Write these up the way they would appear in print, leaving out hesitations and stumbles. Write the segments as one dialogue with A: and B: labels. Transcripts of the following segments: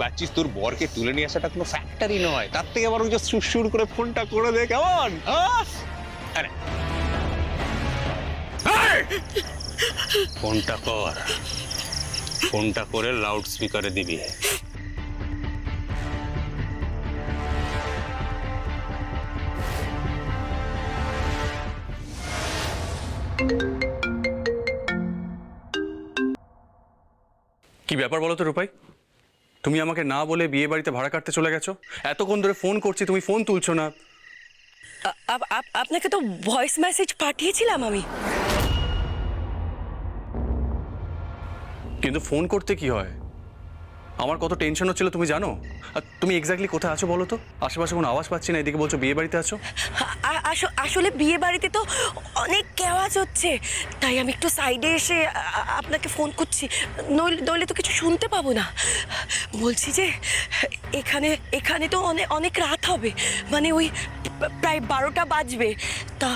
A: পাচ্ছিস তোর বরকে তুলে নিয়ে আসাটা কোনো ফ্যাক্টরি নয়, তার থেকে বরং যে সুরসুর করে ফোনটা করে দে, কেমন? আরে ফোনটা কর, ফোনটা করে লাউড স্পিকারে দিবি।
B: কি ব্যাপার বলো তো রূপাই, তুমি আমাকে না বলে বিয়ে বাড়িতে ভাড়া কাটতে চলে গেছো? এতক্ষণ ধরে ফোন করছি, তুমি ফোন তুলছো না।
C: আপনাকে তো ভয়েস মেসেজ পাঠিয়েছিলাম আমি।
B: কিন্তু ফোন করতে কি হয়? আমার কত টেনশন হচ্ছিল তুমি জানো? আর তুমি এক্স্যাক্টলি কোথায় আছো বলো তো? আশেপাশে কোনো আওয়াজ পাচ্ছি না, এদিকে বলছো বিয়ে বাড়িতে আছো।
C: আসলে বিয়ে বাড়িতে তো অনেক আওয়াজ হচ্ছে, তাই আমি একটু সাইডে এসে আপনাকে ফোন করছি, নইলে তো কিছু শুনতে পাবো না। বলছি যে এখানে তো অনেক রাত হবে, মানে ওই প্রায় 12টা বাজবে। তা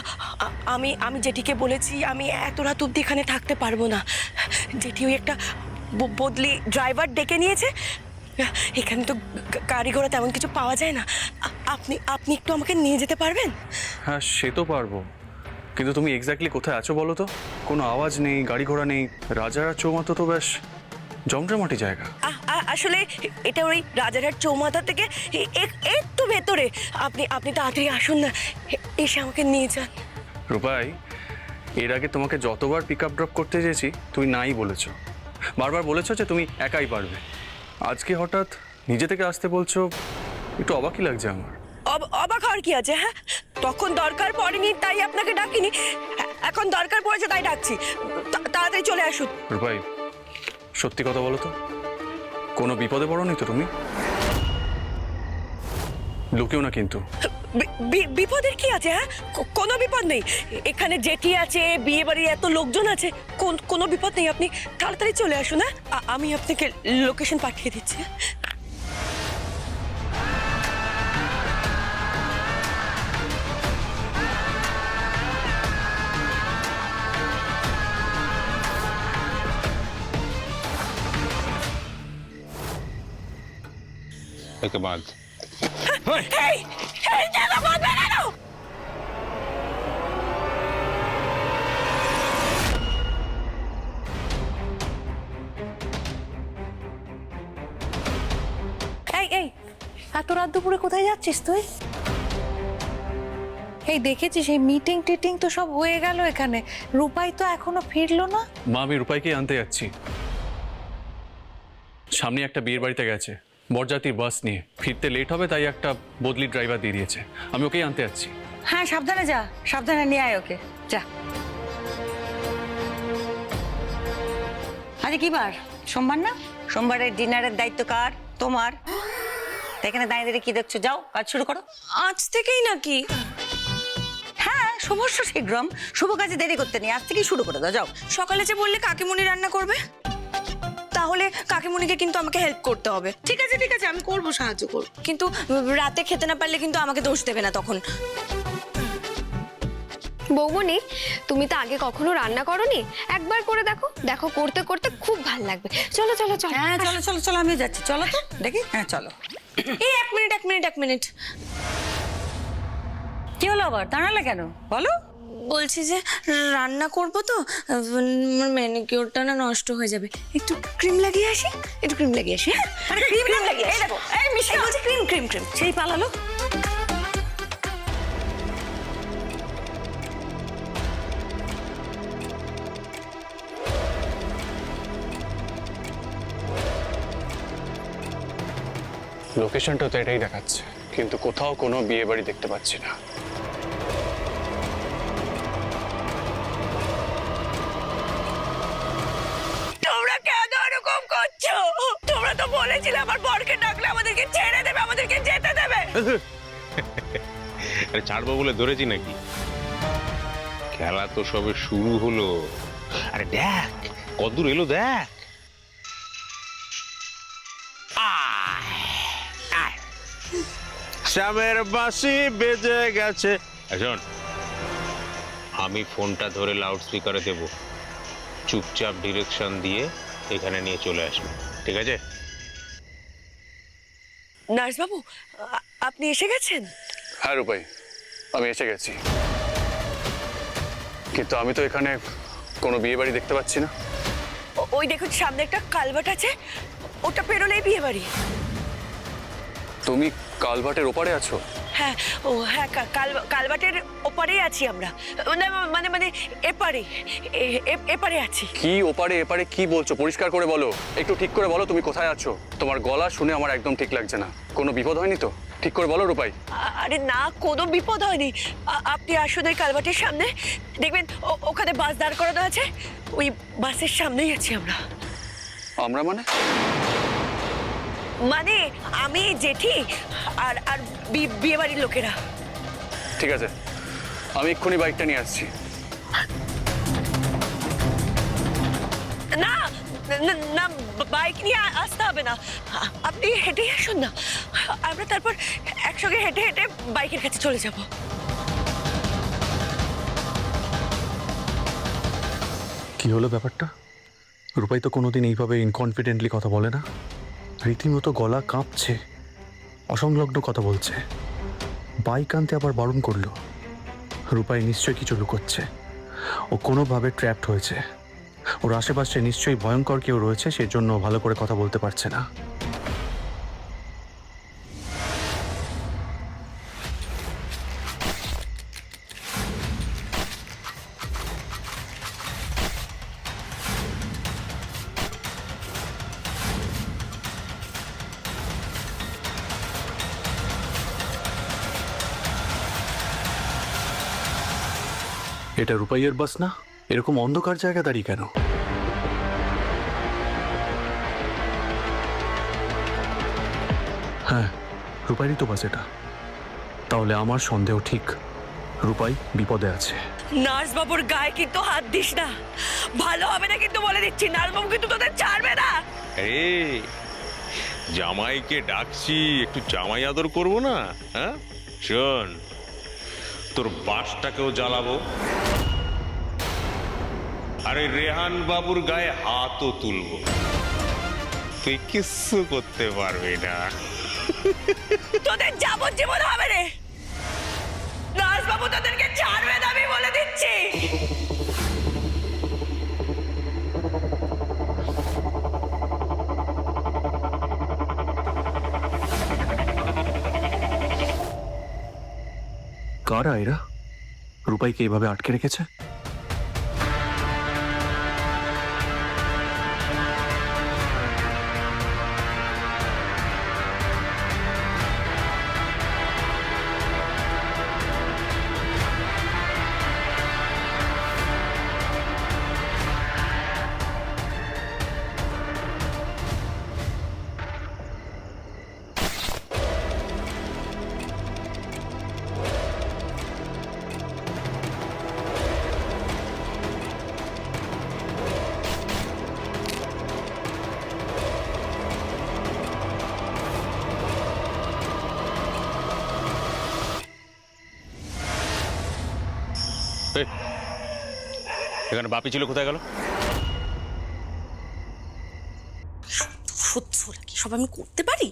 C: আমি জেঠিকে বলেছি আমি এত রাত অবধি এখানে থাকতে পারবো না। জেঠি ওই একটা বদলি ড্রাইভার ডেকে নিয়েছে, এখানে তো গাড়ি ঘোড়া তেমন কিছু পাওয়া যায় না। আপনি একটু আমাকে নিয়ে যেতে পারবেন?
B: হ্যাঁ সে তো পারবো, কিন্তু তুমি এক্স্যাক্টলি কোথায় আছো বলো তো? কোনো আওয়াজ নেই, গাড়ি ঘোড়া নেই, রাজারহাট চৌমাথা তো বেশ জমজমাটি জায়গা।
C: আসলে এটা ওই রাজারহাট চৌমাথা থেকে একটু ভেতরে। আপনি তাড়াতাড়ি আসুন না, এসে আমাকে নিয়ে যান।
B: রূপাই, এর আগে তোমাকে যতবার পিক আপ ড্রপ করতে চেয়েছি তুমি নাই বলেছো, বারবার বলেছো যে তুমি একাই পারবে। আজকে হঠাৎ নিজে থেকে আসতে বলছো, একটু অবাকই লাগছে আমার।
C: অবাক হওয়ার কি আছে? হ্যাঁ, তখন দরকার পড়েনি তাই আপনাকে ডাকিনি, এখন দরকার পড়েছে তাই ডাকছি। তাড়াতাড়ি চলে আসুন।
B: রূপাই সত্যি কথা বলো তো, কোনো বিপদে পড়োনি তো তুমি? লুকিও না কিন্তু।
C: বিপদের কি আছে? হ্যাঁ, কোনো বিপদ নেই। এখানে জেঠি আছে, বিয়ে বাড়ির এত লোকজন আছে, কোনো বিপদ নেই। আপনি তাড়াতাড়ি চলে আসুন। হ্যাঁ, আমি আপনাকে লোকেশন পাঠিয়ে দিচ্ছি।
A: একে বাদ।
D: এই এত রাত দুপুরে কোথায় যাচ্ছিস তুই? এই দেখেছিস এই মিটিং টিটিং তো সব হয়ে গেল, এখানে রূপাই তো এখনো ফিরলো না।
B: মা আমি রূপাইকে আনতে যাচ্ছি, সামনে একটা বিয়ের বাড়িতে গেছে বরযাত্রীর বাস নিয়ে, ফিরতে লেট হবে তাই একটা বদলি ড্রাইভার দিয়ে দিয়েছে, আমি ওকেই আনতে যাচ্ছি।
D: হ্যাঁ সাবধানে যা, সাবধানে নিয়ে আয় ওকে, যা। আরে কি বার? সোমবার না? সোমবারের ডিনারের দায়িত্ব কার? তোমার। এখানে দাঁড়িয়ে দাঁড়িয়ে কি দেখছো? যাও কাজ শুরু করো।
C: আজ থেকেই নাকি?
D: হ্যাঁ শুভস্য শীঘ্রম, শুভ কাজে দেরি করতে নেই, আজ থেকেই শুরু করে দাও, যাও।
C: সকালে যে বললে কাকিমুনি রান্না করবে, তাহলে কাকিমুনিকে কিন্তু আমাকে হেল্প করতে হবে।
E: ঠিক আছে আমি করবো, সাহায্য করবো।
C: কিন্তু রাতে খেতে না পারলে কিন্তু আমাকে দোষ দেবে না তখন।
F: বৌমনি, তুমি তো আগে কখনো রান্না করোনি, একবার করে দেখো, দেখো করতে করতে খুব ভালো লাগবে। চলো চলো চলো।
D: হ্যাঁ চলো চলো চলো, আমি যাচ্ছি, চলো তো দেখি। হ্যাঁ চলো।
C: এই এক মিনিট।
D: কি হলো আবার, দাঁড়ালে কেন বলো?
C: বলছি যে রান্না করব তো, ম্যানিকিউরটা না নষ্ট হয়ে যাবে, একটু ক্রিম লাগিয়ে আসি। হ্যাঁ,
D: আরে ক্রিম লাগিয়ে এই দেখো, এই মিষ্টি
C: বলছি ক্রিম।
D: সেই পালালো।
B: লোকেশনটা তো এটাই দেখাচ্ছে, কিন্তু কোথাও কোনো বিয়ে বাড়ি দেখতে পাচ্ছি না।
C: তোমরা কেন এরকম করছো? তোমরা তো বলেছিলে আমার বরকে ডাকলে আমাদেরকে ছেড়ে দেবে, আমাদেরকে যেতে দেবে।
A: আরে ছাড়বো বলে ধরেছি নাকি? খেলা তো সবে শুরু হলো। আরে দেখ কদ্দূর এলো, দেখ। শ্যামের বাঁশি বেজে গেছে। শোন, আমি ফোনটা ধরে লাউড স্পিকারে দেব, চুপচাপ ডিরেকশন দিয়ে এখানে নিয়ে চলে আসবে, ঠিক আছে?
C: নার্সবাবু, আপনি এসে গেছেন?
B: হ্যাঁ রূপাই, আমি এসে গেছি, কিন্তু আমি তো এখানে কোনো বিয়ে বাড়ি দেখতে পাচ্ছি না।
C: ওই দেখুন সামনে একটা কালভার্ট আছে, ওটা পেরোলেই বিয়ে বাড়ি।
B: তুমি কালভার্টের ওপারে আছো?
C: হ্যাঁ, ও হ্যাঁ, কালভার্টের ওপারেই আছি আমরা। না, মানে মানে এপারে, এপারে আছি।
B: কি ওপারে এপারে কি বলছো? পরিষ্কার করে বলো, একটু ঠিক করে বলো তুমি কোথায় আছো। তোমার গলা শুনে আমার একদম ঠিক লাগছে না। কোনো বিপদ হয়নি তো? ঠিক করে বলো রূপাই।
C: আরে না, কোনো বিপদ হয়নি। আপনি আসুন ওই কালভার্টের সামনে, দেখবেন ওখানে বাস দাঁড় করানো আছে, ওই বাসের সামনেই আছি আমরা।
B: আমরা মানে?
C: মানে আমি, জেঠি আর আর বিয়ে বাড়ির লোকেরা।
B: ঠিক আছে, আমি এক্ষুনি বাইকটা নিয়ে আসছি।
C: না না, না, বাইক নিয়ে আসতে হবে না, আপনি হেঁটেই আসুন না, আমরা তারপর একসঙ্গে হেঁটে হেঁটে বাইকের কাছে চলে যাব।
B: কি হলো ব্যাপারটা? রূপাই তো কোনোদিন এইভাবে ইনকনফিডেন্টলি কথা বলে না। রীতিমতো গলা কাঁপছে, অসংলগ্ন কথা বলছে। বাইক আনতে আবার বারণ করলো। রূপাই নিশ্চয়ই কিছু লুকোচ্ছে। ও কোনোভাবে ট্র্যাপড হয়েছে। ওর আশেপাশে নিশ্চয়ই ভয়ঙ্কর কেউ রয়েছে, সেজন্য ভালো করে কথা বলতে পারছে না। এটা রূপাইয়ের বাস না? এরকম অন্ধকার জায়গা দাঁড়িয়ে কেন? হ্যাঁ, রূপাইয়েরই তো বাস এটা। তাহলে আমার সন্দেহ ঠিক, রূপাই বিপদে আছে।
C: নার্সবাবুর গায়ে কিন্তু হাত দিস না, ভালো হবে না কিন্তু বলে দিচ্ছি। নার্সবাবু কিন্তু তোদের ছাড়বে না।
A: আরে জামাইকে ডাকছি, একটু জামাই আদর করবো না? হ্যাঁ শোন, তোর বাসটাকেও জ্বালাবো, আরে রেহান বাবুর গায়ে হাতও তুলবো, তুই কিচ্ছু করতে পারবি না।
C: তোদের যাবজ্জীবন হবে রে। নার্সবাবু তোদেরকে ছাড়বে না, আমি বলে দিচ্ছি।
B: কারা এরা? রূপাইকে এভাবে আটকে রেখেছে?
A: এই, এখানে বাপি ছিল, কোথায় গেল?
E: সহ্য নাকি সব আমি করতে পারি?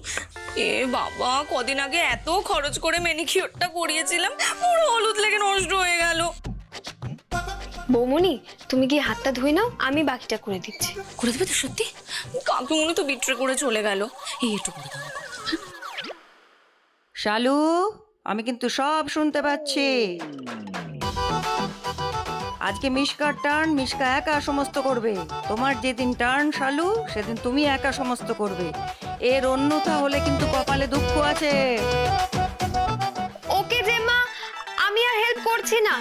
E: এ বাবা, কদিন আগে এত খরচ করে ম্যানিকিউরটা করিয়েছিলাম, পুরো হলুদ লেগে নষ্ট হয়ে গেল।
F: বৌমনি, তুমি গিয়ে হাতটা ধুয়ে নাও, আমি বাকিটা করে দিচ্ছি।
E: করে দেবে তো সত্যি? কাকিমুনি তো বিট্রে করে চলে গেল, এই একটু করে দাও।
D: শালু, আমি কিন্তু সব শুনতে পাচ্ছি। আজকে মিশকার টার্ন, মিশকা একা সমস্ত করবে। তোমার যেদিন টার্ন শালু, সেদিন তুমি একা সমস্ত করবে। এর অন্যথা হলে কিন্তু কপালে দুঃখ আছে।
F: ওকে জেম্মা, আমি আর হেল্প করছি না।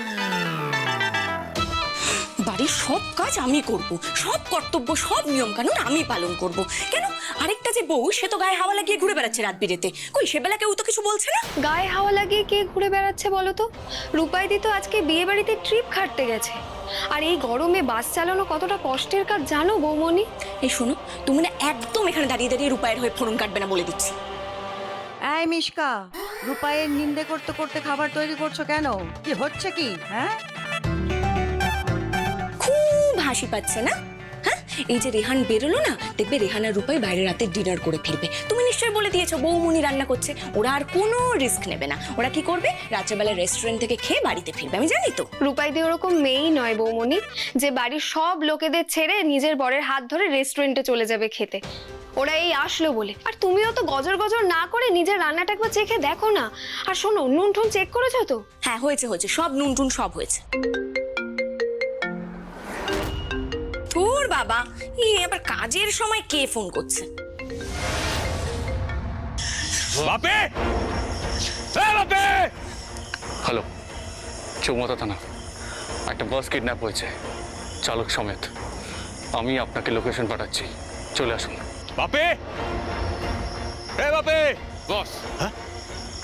E: বাড়ির সব কাজ আমি করব, সব কর্তব্য সব নিয়ম কানুন আমি পালন করব। কেন, আরেকটা যে বউ, সে তো গায়ে হাওয়া লাগিয়ে ঘুরে বেড়াচ্ছে রাত বিরেতে। কই সেবেলা কেউ তো কিছু বলছে না।
F: গায়ে হাওয়া লাগিয়ে কে ঘুরে বেড়াচ্ছে বলো তো? রূপাইদি তো আজকে বিয়ে বাড়িতে ট্রিপ খাটতে গেছে। আর এই গরমে বাস চালানো কতটা কষ্টের কাজ জানো বৌমনি?
E: এই শোনো, তুমি না একদম এখানে দাঁড়িয়ে দাঁড়িয়ে রূপায়ের হয়ে ফোরন কাটবে না, বলে দিচ্ছি।
D: এই মিশকা, রূপায়ের নিন্দে করতে করতে খাবার তৈরি করছো কেন? কি হচ্ছে কি? হ্যাঁ,
E: খুব হাসি পাচ্ছে না? হ্যাঁ, এই যে রেহান বেরোলো না, দেখবে রেহান আর রূপাই বাইরে রাতে ডিনার করে ফিরবে। তুমি নিশ্চয়ই বলে দিয়েছো বৌমনি রান্না করছে, ওরা আর কোনো রিস্ক নেবে না। ওরা কি করবে, রাত্রেবেলা রেস্টুরেন্ট থেকে খেয়ে বাড়িতে ফিরবে। আমি জানি তো।
F: রূপাইদি ওরকম মেয়েই নয় বৌমনি যে বাড়ির সব লোকেদের ছেড়ে নিজের বরের হাত ধরে রেস্টুরেন্টে চলে যাবে খেতে। ওরা এই আসলো বলে। আর তুমিও তো গজর গজর না করে নিজের রান্নাটা একবার চেখে দেখো না। আর শোনো, নুন টুন চেক করেছো তো?
E: হ্যাঁ হয়েছে হয়েছে, সব নুন টুন সব হয়েছে। তোর বাবা, এই আবার কাজের সময় কে ফোন করছে?
A: বাপে, বাপে।
B: হ্যালো, চৌমাথা থানা। একটা বাস কিডন্যাপ হয়েছে, চালক সমেত। আমি আপনাকে লোকেশন পাঠাচ্ছি, চলে আসুন।
A: বাপে, বাপে।
G: বস, হ্যাঁ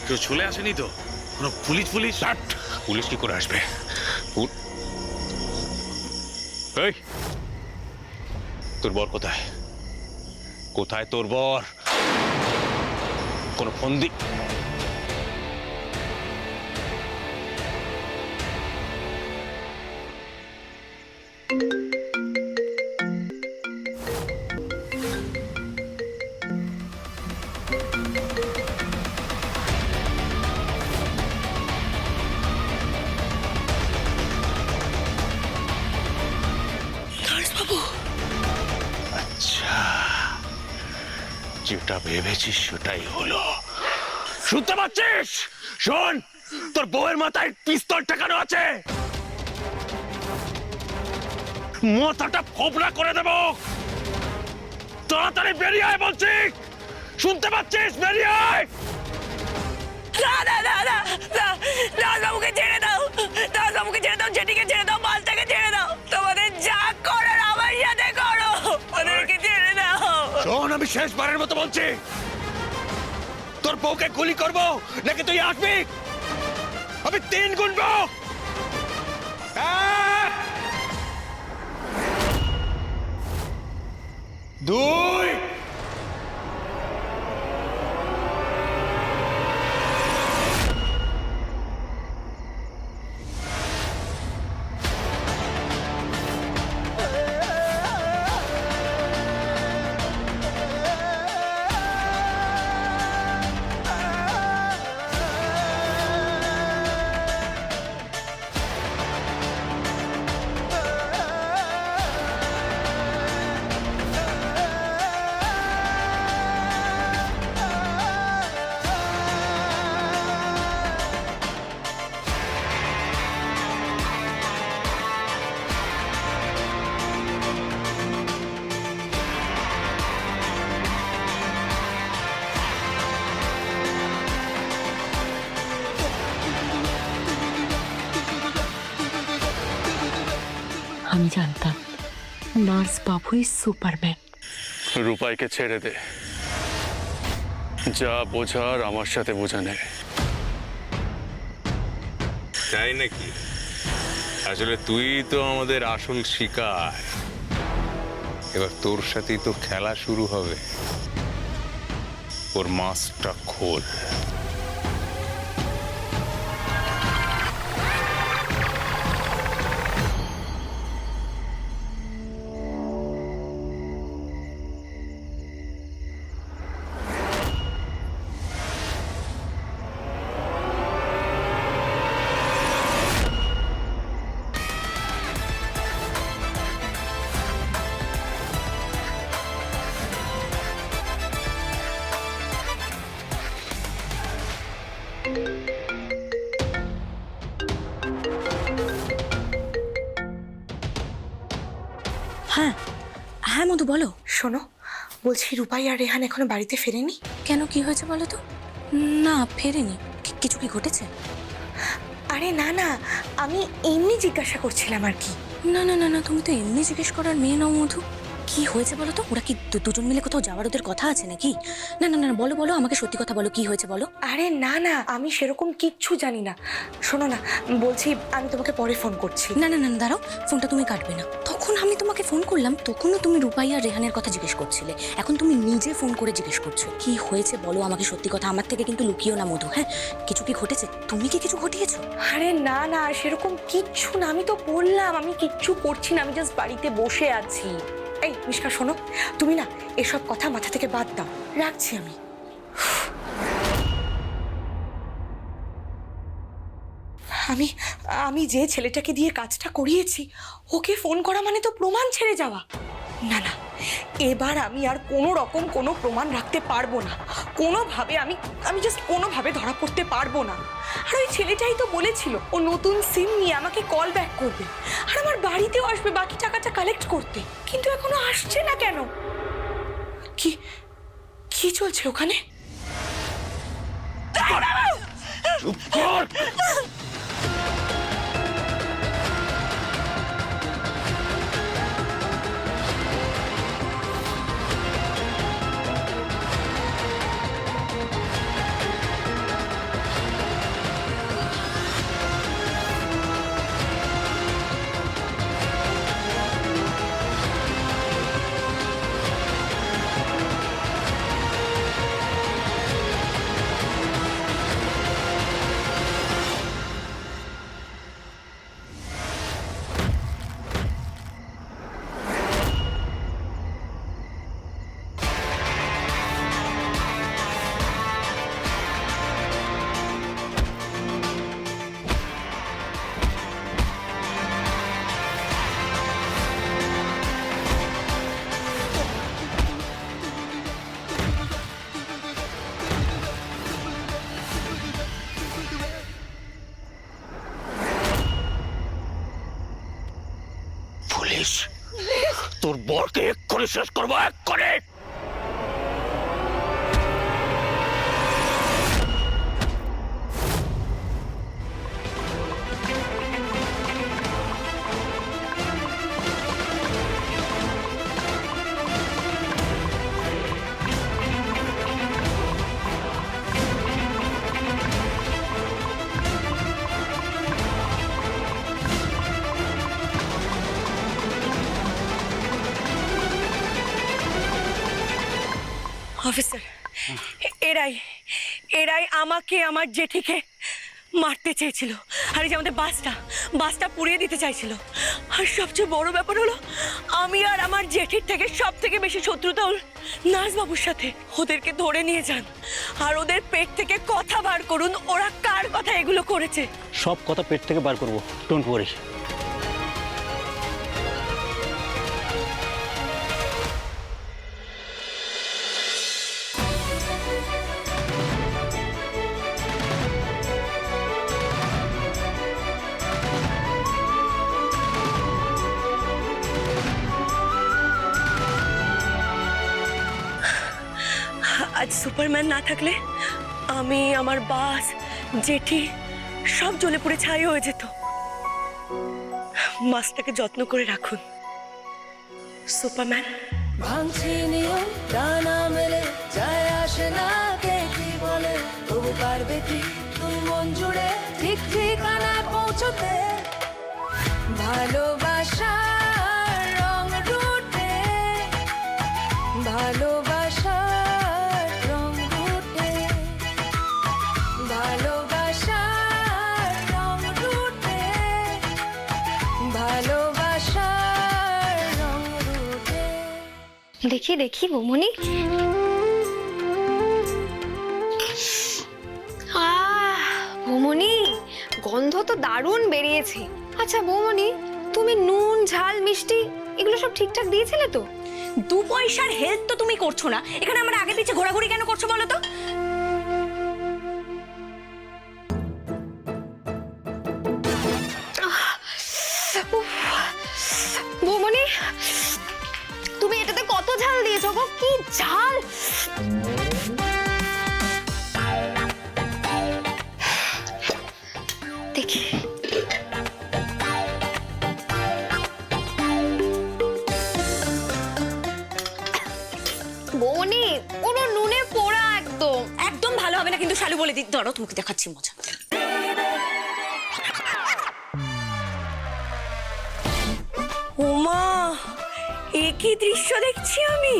G: কেউ চলে আসেনি তো? কোনো পুলিশ
A: পুলিশ কি করে আসবে? এই, তোর বর কোথায়? কোথায় তোর বর? কোন ফোন দি? আচ্ছা, যেটা ভেবেছিস সেটাই হলো। শুনতে পাচ্ছিস? শোন, তোর বউয়ের মাথায় পিস্তল ঠেকানো আছে। মাথাটা ফোবরা করে দেব। তাড়াতাড়ি বেরিয়ে আয় বলছি। শুনতে পাচ্ছিস? বেরিয়ে আয়।
C: দাসবাবুকে ছেড়ে দাও, দাসবাবুকে ছেড়ে দাও, জেঠিকে ছেড়ে দাও, মালটাকে ছেড়ে দাও। তোমাদের যা করার আমার সাথে করো, ওদেরকে ছেড়ে দাও।
A: শোন, আমি শেষবারের মতো বলছি, তোর বউকে গুলি করবো নাকি তুই আসবি? আমি 3 গুনবো। 1, 2।
H: আমি জানতাম নার্স বাবুই সুপারম্যান।
B: রূপাইকে ছেড়ে দে, যা বোঝার আমার সাথে বোঝা নে।
A: তাই নাকি? আসলে তুই তো আমাদের আসল শিকার। এবার তোর সাথেই তো খেলা শুরু হবে। ওর মাস্কটা খোল।
E: হ্যাঁ হ্যাঁ মধু বলো।
C: শোনো, বলছি রূপাই আর রেহান এখনো বাড়িতে ফেরেনি।
E: কেন, কি হয়েছে বলো তো? না ফেরেনি। কিছু কি ঘটেছে?
C: আরে না না, আমি এমনি জিজ্ঞাসা করছিলাম আর কি।
E: না না না না, তুমি তো এমনি জিজ্ঞেস করার মেয়ে নাও মধু। কি হয়েছে বলো তো? ওরা কি দুজন মিলে কোথাও যাওয়ার ওদের কথা আছে নাকি? না না না, বলো বলো, আমাকে সত্যি কথা বলো, কি হয়েছে বলো।
C: আরে না না, আমি সেরকম কিচ্ছু জানি না। শোনো না, বলছি আমি তোমাকে পরে ফোন করছি।
E: না না না, দাঁড়াও, ফোনটা তুমি কাটবে না। তখন আমি তোমাকে ফোন করলাম, তখনও তুমি রূপাই আর রেহানের কথা জিজ্ঞেস করছিলে। এখন তুমি নিজে ফোন করে জিজ্ঞেস করছো। কি হয়েছে বলো আমাকে সত্যি কথা, আমার থেকে কিন্তু লুকিও না মধু। হ্যাঁ, কিছু কি ঘটেছে? তুমি কি কিছু ঘটিয়েছো?
C: আরে না না, সেরকম কিচ্ছু না। আমি তো বললাম আমি কিচ্ছু করছি না, আমি জাস্ট বাড়িতে বসে আছি। এই মিষ্কা শোনো, তুমি না এসব কথা মাথা থেকে বাদ দাও, রাখছি আমি। আমি আমি যে ছেলেটাকে দিয়ে কাজটা করিয়েছি ওকে ফোন করা মানে তো প্রমাণ ছেড়ে যাওয়া। না না, এবার আমি আর কোনো রকম কোনো প্রমাণ রাখতে পারবো না, কোনোভাবে আমি জাস্ট কোনোভাবে ধরা পড়তে পারবো না। আর ওই ছেলেটাই তো বলেছিল ও নতুন সিম নিয়ে আমাকে কল ব্যাক করবে আর আমার বাড়িতেও আসবে বাকি টাকাটা কালেক্ট করতে, কিন্তু এখনো আসছে না কেন? কি কি চলছে ওখানে?
G: পুলিশ, তোর বরকে এক্ষুনি শেষ করবো, এক্ষুনি।
C: অফিসার, এরাই এরাই আমাকে আমার জেঠিকে মারতে চেয়েছিল, আর এই যে আমাদের বাসটা পুড়িয়ে দিতে চাইছিল। আর সবচেয়ে বড় ব্যাপার হলো আমি আর আমার জেঠির থেকে সব থেকে বেশি শত্রুতা হল নার্সবাবুর সাথে। ওদেরকে ধরে নিয়ে যান আর ওদের পেট থেকে কথা বার করুন, ওরা কার কথা এগুলো করেছে।
I: সব কথা পেট থেকে বার করবো, ডোন্ট ওয়ারি।
C: আজ সুপারম্যান না থাকলে আমি, আমার বাস, জেঠি সব জ্বলে পুড়ে ছাই হয়ে যেত। মাছটাকে যত্ন করে রাখুন সুপারম্যান।
D: ভাঙছি নিয়ম ডানা মেলে যায় আসে না কে কি বলে, তবু পারবে কি তুই মন জুড়ে ঠিক ঠিকানায় পৌঁছতে? ভালোবাসার রং রুটে, ভালোবাসার রং রুটে, ভালোবাসার রং রুটে, ভালোবাসার রং রুটে।
F: দেখি দেখি বৌমনি। বৌমনি, গন্ধ তো দারুণ বেরিয়েছে। আচ্ছা বৌমনি, তুমি নুন ঝাল মিষ্টি এগুলো সব ঠিকঠাক দিয়েছিলে তো?
E: 2 পয়সার হেল্প তো তুমি করছো না, এখানে আমরা আগে পিছে ঘোরাঘুরি কেন করছো বলো তো?
F: বৌমনি, তুমি এটাতে কত ঝাল দিয়েছো গো? কি ঝাল! দেখি বৌমনি, পুরো নুনে পোড়া একদম।
E: একদম ভালো হবে না কিন্তু শালু, বলে দিই, ধরো তোমাকে দেখাচ্ছি মজা।
C: ওমা, একই দৃশ্য দেখছি আমি।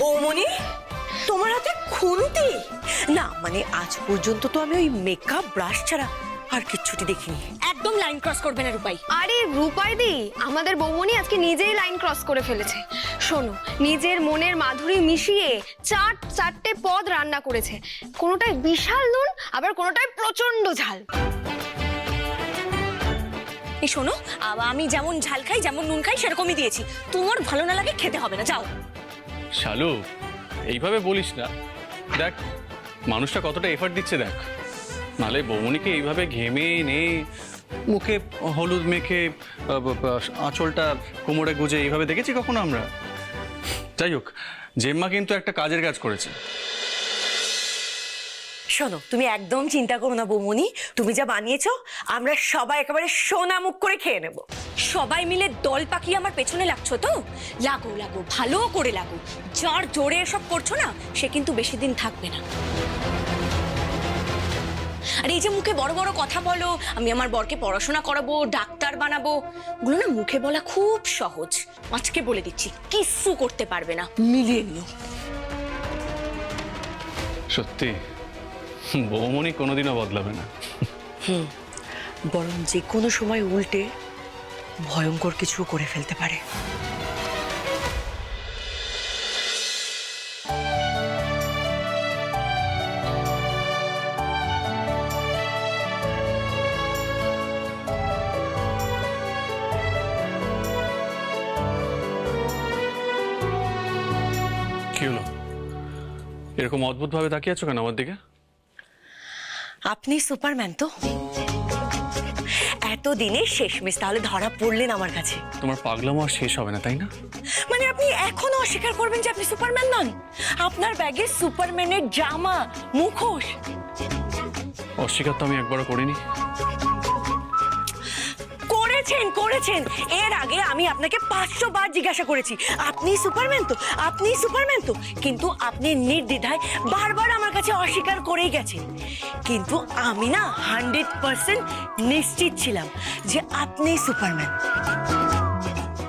C: বৌমনি, তোমার হাতে খুন্তি? না মানে আজ পর্যন্ত তো আমি ওই মেকআপ ব্রাশ ছাড়া আর কিচ্ছুটি দেখিনি।
E: একদম একদম লাইন ক্রস করবে না রূপাই।
F: আরে রূপাই দি, আমাদের বৌমনি আজকে নিজেই লাইন ক্রস করে ফেলেছে। শোনো, নিজের মনের মাধুরী মিশিয়ে চারটে পদ রান্না করেছে। কোনোটায় বিশাল নুন, আবার কোনোটায় প্রচন্ড ঝাল।
E: এই শোনো, আমি যেমন ঝাল খাই, যেমন নুন খাই, সেরকমই দিয়েছি। তোমার ভালো না লাগে খেতে হবে না, যাও।
B: শালু, এইভাবে বলিস না। দেখ মানুষটা কতটা এফর্ট দিচ্ছে দেখ। নালে বৌমনিকে এইভাবে ঘেমে নে, মুখে হলুদ মেখে আঁচলটা কোমরে গুজে এইভাবে দেখেছি কখনো আমরা? যাই হোক, জেম্মা কিন্তু একটা কাজের কাজ করেছে।
C: শোনো, তুমি একদম চিন্তা করো না বৌমনি, তুমি যা বানিয়েছো আমরা সবাই একেবারে সোনা মুখ করে খেয়ে নেব।
E: সবাই মিলে দল পাকিয়ে আমার পেছনে লাগছো তো? লাগো লাগো, ভালো করে লাগো। যার জোরে এসব করছো না, সে কিন্তু বেশি দিন থাকবে না। আর এই যে মুখে বড় বড় কথা বলো, আমি আমার বরকে পড়াশোনা করাবো, ডাক্তার বানাবো, ওগুলো না মুখে বলা খুব সহজ। আজকে বলে দিচ্ছি, কিচ্ছু করতে পারবে না, মিলিয়ে নিও।
B: সত্যি বৌমনি কোনোদিনও বদলাবে না।
C: বরং যে কোনো সময় উল্টে ভয়ঙ্কর কিছু করে ফেলতে পারে।
B: কি হলো, এরকম অদ্ভুত ভাবে তাকিয়ে আছো কেন আমার দিকে?
C: আপনি সুপারম্যান তো? এতদিনে শেষমেশ তাহলে ধরা পড়লেন আমার কাছে।
B: তোমার পাগলামো আর শেষ হবে না, তাই না?
C: মানে আপনি এখনো অস্বীকার করবেন যে আপনি সুপারম্যান নন? আপনার ব্যাগে সুপারম্যানের জামা, মুখোশ।
B: অস্বীকার তো আমি একবারও করিনি।
C: করেছেন। এর আগে আমি আপনাকে 500 বার জিজ্ঞাসা করেছি, আপনি সুপারম্যান তো, আপনি সুপারম্যান তো, কিন্তু আপনি নির্দ্বিধায় বারবার আমার কাছে অস্বীকার করেই গেছেন। কিন্তু আমি না 100% নিশ্চিত ছিলাম যে আপনি সুপারম্যান,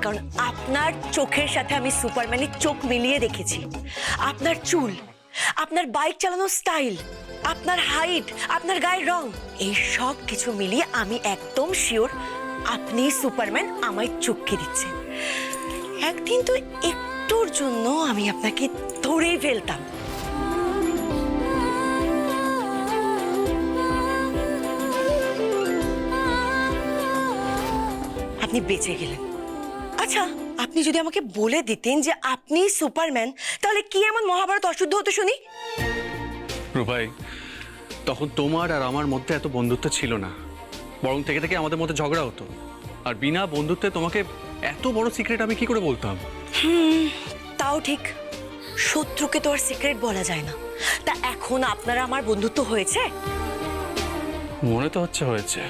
C: কারণ আপনার চোখের সাথে আমি সুপারম্যানের চোখ মিলিয়ে দেখেছি। আপনার চুল, আপনার বাইক চালানোর স্টাইল, আপনার হাইট, আপনার গায়ের রং, এই সব কিছু মিলিয়ে আমি একদম শিওর আপনি সুপারম্যান আমায় চমকে দিচ্ছে। একদিন তো একটুর জন্য আমি আপনাকে ধরেই ফেলতাম। আপনি বেঁচে গেলেন। আচ্ছা, আপনি যদি আমাকে বলে দিতেন যে আপনি সুপারম্যান, তাহলে কি এমন মহাভারত অশুদ্ধ হতো শুনি?
B: রূপাই, তখন তোমার আর আমার মধ্যে এত বন্ধুত্ব ছিল না, বরং থেকে থেকে আমাদের মধ্যে ঝগড়া হতো। আর বিনা বন্ধুত্বে তোমাকে এত বড় সিক্রেট আমি কি করে বলতাম?
C: তাও ঠিক, শত্রুকে তো আর সিক্রেট বলা যায় না। তা এখন আপনারা আমার বন্ধুত্ব হয়েছে?
B: মনে তো হচ্ছে হয়েছে।